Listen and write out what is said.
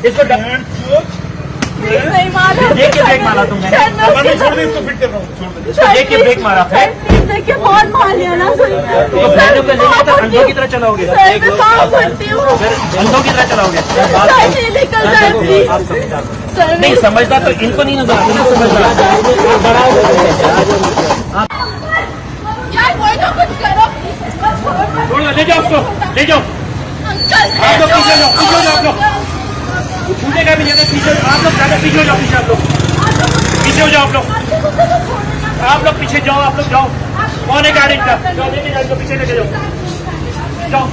इसको नहीं मारा, देख के ब्रेक मारा तुमने, छोड़ दे इसको, फिट कर रहा हूँ, छोड़ दे। इसको देख के ब्रेक मारा फिर देखिए बहुत मार लिया ना तो बहनों को लेके तो अंधों की तरह चलाओगे, अंधों की तरह चलाओगे। नहीं समझता तो इनको नहीं नजर आता, समझता ले जाओ उसको, ले जाओ आप लोग, पीछे जाओ, पीछे जाओ आप लोग, छूटेगा भी नहीं, पीछे आप लोग ज्यादा पीछे हो जाओ, पीछे आप लोग पीछे हो जाओ, आप लोग पीछे जाओ, आप लोग जाओ, कौन है गाड़ी का, जाओ लेके जाओ, पीछे लेके जाओ, जाओ।